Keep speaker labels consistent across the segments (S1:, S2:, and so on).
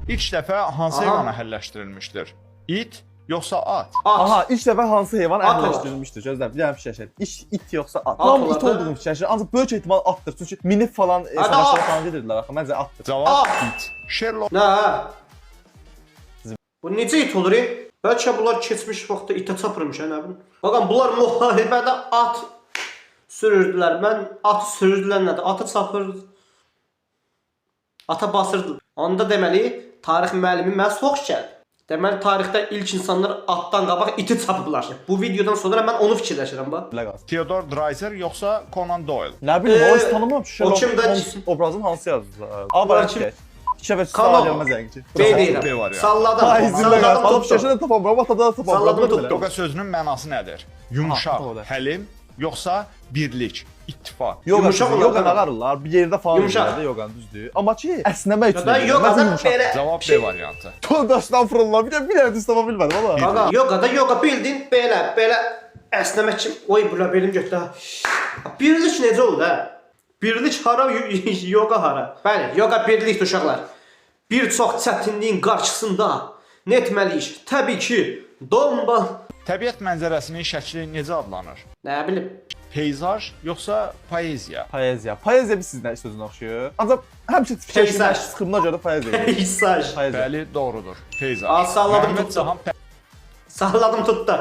S1: İlk dəfə hansı heyvan əhəlləşdirilmişdir? İt yoxsa at?
S2: Aha, ilk dəfə hansı heyvan
S3: At
S2: əhəlləşdirilmişdir? Gözləm, bir dənə fikirləşək. İt yoxsa at?
S3: At
S2: Tam it
S3: olardı.
S2: olduğunu fikirləşir. Ancaq böyük ehtimal atdır. Çünki minib falan savaşlara falan gedirdilər axı. Məncə atdır.
S1: Cavab it. Sherlock
S3: Nə? Bu necə it olur? Bəlkə bunlar keçmiş vaxtda itə çapırmış, nə bilim. Baxın, bunlar müharibədə at sürürdülər. Mən atı sürürdülər nədir? Atı çapır. Ata basırdı. Onda deməli tarix müəllimi mənə soğuş gəldi. Deməli tarixdə ilk insanlar atdan qabaq iti çapıblar. Bu videodan sonra mən onu fikirləşirəm bax.
S2: Bilə qalsın.
S1: Theodore Dreiser yoxsa Conan Doyle?
S2: Nə bilim, o heç tanımam. Sherlock
S3: kimdən-
S2: Holmes obrazını hansı yazdılar? A,
S3: Bunlar
S2: bəlkə
S3: kim?
S2: deyək. İki dəfə
S3: Kanal.
S2: sual gəlməz yəqin ki.
S3: B
S1: B
S3: deyirəm.
S1: var ya.
S3: Salladım.
S2: Ay, izin
S3: Salladım
S2: ver. Alıp
S3: tutdum.
S2: şaşırdı tapamıram, atada da tapamıram.
S3: Salladım, tutdum.
S1: Doqa sözünün mənası nədir? Yumşaq,
S2: Ha, o da.
S1: həlim yoxsa birlik, ittifaq?
S3: Yumuşaq
S2: Yoga
S3: olarlar.
S2: nağarırlar, bir yerdə falan
S3: Yumuşaq.
S2: edirlər də yoganı düzdür. Amma ki, əsnəmək üçün.
S3: Da yoqada belə
S1: Cavab
S3: şey-
S1: B variantı.
S2: Daşdan fırlanma, bir dənə düz tapa bilmədim valla.
S3: Qaqa, yoqada yoqa bildin belə əsnəmək kimi. Oy, bula belim getdi. Birlik necə oldu hə? Birlik hara, yoqa hara? Bəli, yoqa birlikdir uşaqlar. Bir çox çətinliyin qarşısında nə etməliyik? Təbii ki, domba.
S1: Təbiət mənzərəsinin şəkli necə adlanır?
S3: Nə bilim.
S1: Peyzaj yoxsa poeziya?
S2: Poeziya. Poeziya bir sizdən sözünə oxşuyur. Ancaq həmişə fikirləşirəm,
S3: Peyzaj.
S2: sıxımına görə poeziya.
S3: Peyzaj.
S2: Poeziya.
S1: Bəli, doğrudur. Peyzaj.
S3: Aa, salladım,
S1: Məhəmməd
S3: tutdu.
S1: Cahan
S3: Salladım tutdu.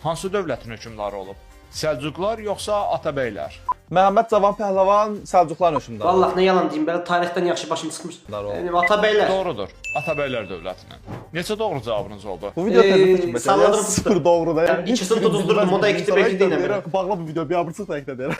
S1: hansı dövlətin hökmdarı olub? Səlcuqlar yoxsa Atabəylər?
S2: Məhəmməd Cavan Pəhləvan Səlcuqların hökmdarı.
S3: Vallahi nə yalan deyim, belə tarixdən yaxşı başım çıxmış.
S2: Dar oldu.
S3: Yəni Atabəylər.
S1: Doğrudur. Atabəylər dövlətinin. Neçə doğru cavabınız oldu?
S2: Bu video təzə çəkilməsi.
S3: salladım,
S2: Sıfır doğru da.
S3: Yəni ikisini tutuzdurdum, o da ikisi belki deyiləm.
S2: Bağla bu video bir abırsıq da eklədir.